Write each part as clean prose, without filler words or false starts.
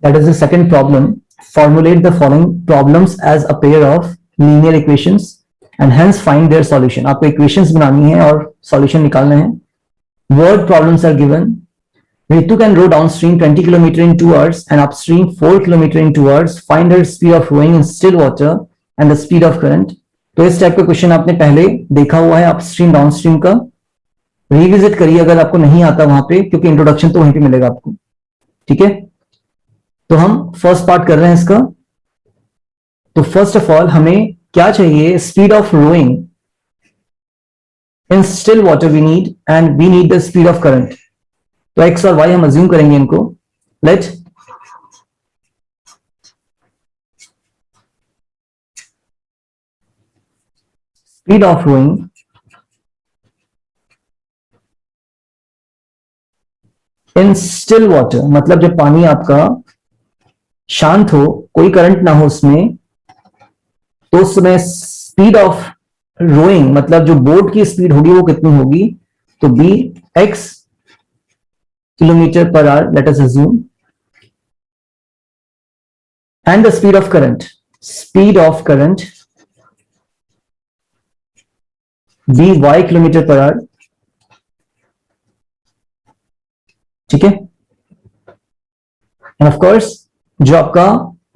That is the second problem. Formulate the following problems as a pair of linear equations and hence find their solution. आपको equations बनानी है और solution निकालने हैं. Word problems are given. Ritu can row downstream 20 km in 2 hours and upstream 4 km in 2 hours. Find her speed of rowing in still water and the speed of current. तो इस type का question आपने पहले देखा हुआ है upstream downstream का. Revisit करिए अगर आपको नहीं आता वहां पे, क्योंकि इंट्रोडक्शन तो वहीं पे मिलेगा आपको. ठीक है, तो हम फर्स्ट पार्ट कर रहे हैं इसका. तो फर्स्ट ऑफ ऑल हमें क्या चाहिए? Speed of rowing in still water we need, and we need the speed of current. तो एक्स और वाई हम अज्यूम करेंगे इनको. Let speed of rowing in still water, मतलब जब पानी आपका शांत हो, कोई करंट ना हो उसमें, तो उस समय स्पीड ऑफ रोइंग मतलब जो बोट की स्पीड होगी वो कितनी होगी? तो be x kilometre per hour, let us assume, and the speed of current be y kilometre per hour. ठीक है, एंड ऑफ कोर्स जो आपका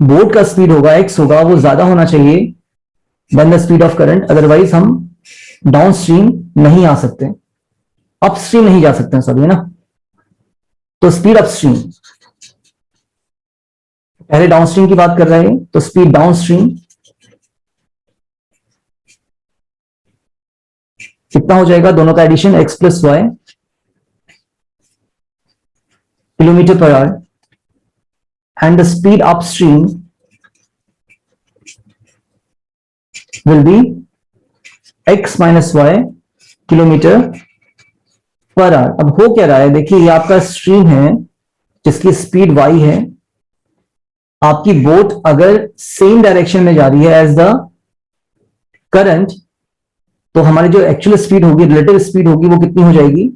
बोट का स्पीड होगा एक्स होगा वो ज्यादा होना चाहिए than the speed of current, otherwise हम डाउन स्ट्रीम नहीं आ सकते, अपस्ट्रीम नहीं जा सकते हैं सभी, है ना. तो स्पीड अपस्ट्रीम, पहले डाउनस्ट्रीम की बात कर रहे हैं, तो स्पीड डाउनस्ट्रीम कितना हो जाएगा? दोनों का addition x plus y kilometre per hour, and the speed upstream will be x minus y kilometre per hour. अब हो क्या रहा है? देखिए ये आपका स्ट्रीम है जिसकी स्पीड y है. आपकी बोट अगर सेम डायरेक्शन में जा रही है एज द करंट, तो हमारी जो एक्चुअल स्पीड होगी, रिलेटिव स्पीड होगी, वो कितनी हो जाएगी?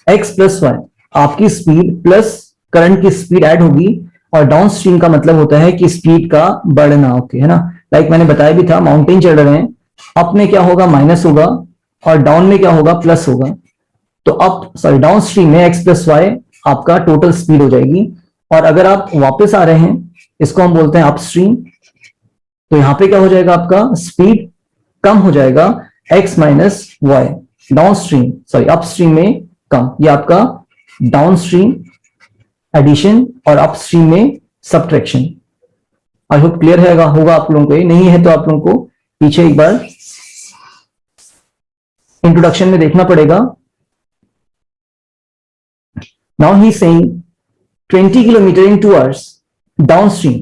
x plus y. आपकी स्पीड प्लस करंट की स्पीड ऐड होगी, और डाउन स्ट्रीम का मतलब होता है कि स्पीड का बढ़ना. ओके, है ना. लाइक मैंने बताया भी था, माउंटेन चढ़ रहे हैं, अप में क्या होगा? माइनस होगा, और डाउन में क्या होगा? प्लस होगा. तो डाउन स्ट्रीम में एक्स प्लस वाई आपका टोटल स्पीड हो जाएगी. और अगर आप वापस आ रहे हैं, इसको हम बोलते हैं अपस्ट्रीम, तो यहां पे क्या हो जाएगा? आपका स्पीड कम हो जाएगा, x minus y. Downstream upstream में कम. ये आपका डाउन स्ट्रीम एडिशन और अपस्ट्रीम में सब्ट्रैक्शन. आई होप क्लियर होगा आप लोगों को. नहीं है तो आप लोगों को पीछे एक बार इंट्रोडक्शन में देखना पड़ेगा. Now he saying 20 kilometre in 2 hours down stream.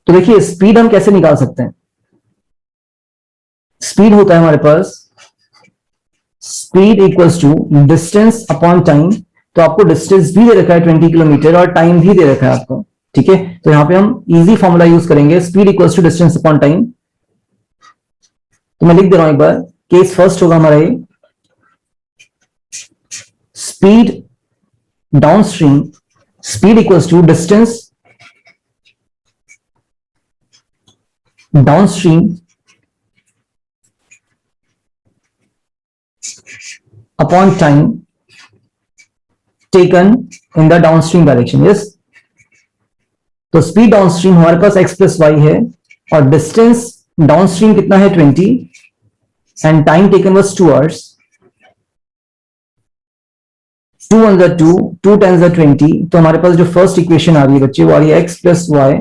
तो देखिए स्पीड हम कैसे निकाल सकते हैं? स्पीड होता है हमारे पास speed equals to distance upon time. तो आपको डिस्टेंस भी दे रखा है 20 किलोमीटर और टाइम भी दे रखा है आपको. ठीक है, तो यहां पे हम इजी फॉर्मूला यूज करेंगे, speed equals to distance upon time. तो मैं लिख दे रहा हूं एक बार. केस फर्स्ट होगा हमारा ये, speed downstream, speed equals to distance downstream upon time taken in the downstream direction. Yes, तो स्पीड डाउनस्ट्रीम हमारे पास x प्लस वाई है, और डिस्टेंस डाउनस्ट्रीम कितना है? 20, and time taken was 2 hours. 2 1 ज़ा 2, 2 10 ज़ा 20. तो हमारे पास जो फर्स्ट इक्वेशन आ रही है बच्चे, वो आ रही है x plus y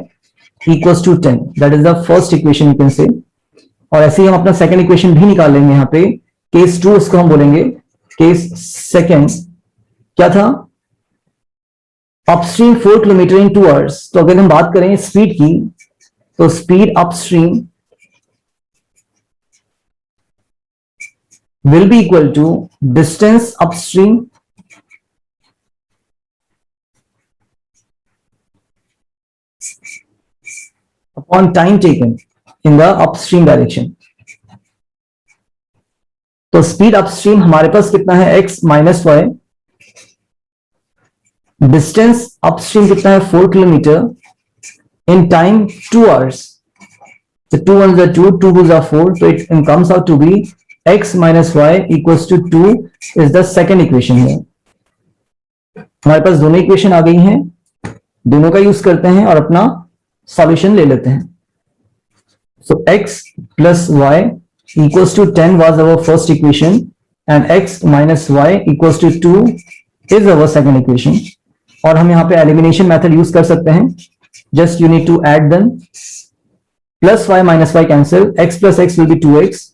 equals to 10. That is the first equation you can say. और ऐसे ही हम अपना सेकंड इक्वेशन भी निकाल लेंगे. यहां पे केस 2 उसको हम बोलेंगे. केस सेकंड क्या था? Upstream 4 kilometre in 2 hours. तो अगर हम बात करें स्पीड की, तो speed upstream will be equal to distance upstream upon time taken in the upstream direction. तो स्पीड अपस्ट्रीम हमारे पास कितना है? x minus y distance upstream कितना है 4 kilometre, in time 2 hours. So 2 ones are 2, 2 2s are 4, so it comes out to be x minus y equals to 2 is the second equation here. हमारे पास दोनों equation आ गई हैं, दोनों का use करते हैं और अपना सॉल्यूशन ले लेते हैं. So x plus y equals to 10 was our first equation and x minus y equals to 2 is our second equation. और हम यहाँ पे एलिमिनेशन मेथड यूज कर सकते हैं. Just you need to add them. Plus y minus y cancel. X plus x will be 2x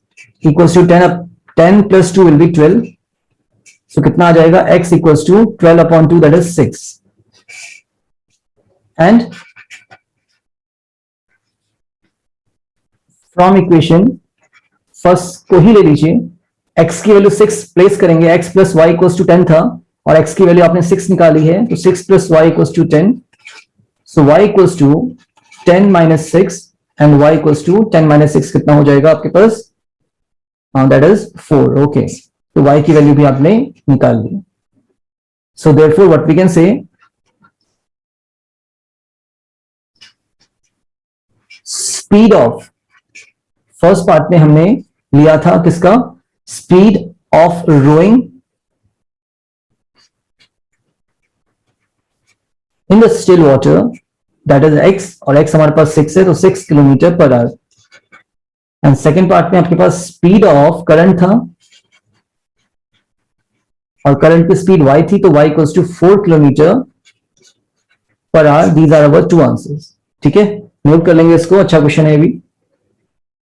equals to 10. 10 plus 2 will be 12. So कितना आ जाएगा? X equals to 12 upon 2, that is 6. And from equation first को ही ले लीजिए. X की value 6 place करेंगे. X plus y equals to 10 था और x की वैल्यू आपने 6 निकाली है, तो 6 plus y equals to 10. So y equals to 10 minus 6 and y equals to 10 minus 6 कितना हो जाएगा आपके पास? That is 4. Okay. तो y की वैल्यू भी आपने निकाल ली. So therefore what we can say, speed of first part में हमने लिया था किसका? Speed of rowing in the still water, that is x, और x हमारे पास 6 है, तो 6 kilometre per our. And second part में आपके पास स्पीड ऑफ करंट था और करंट की स्पीड y थी, तो y equals to 4 kilometre per hour. These are our two answers. ठीक है, नोट कर लेंगे इसको, अच्छा क्वेश्चन है ये भी.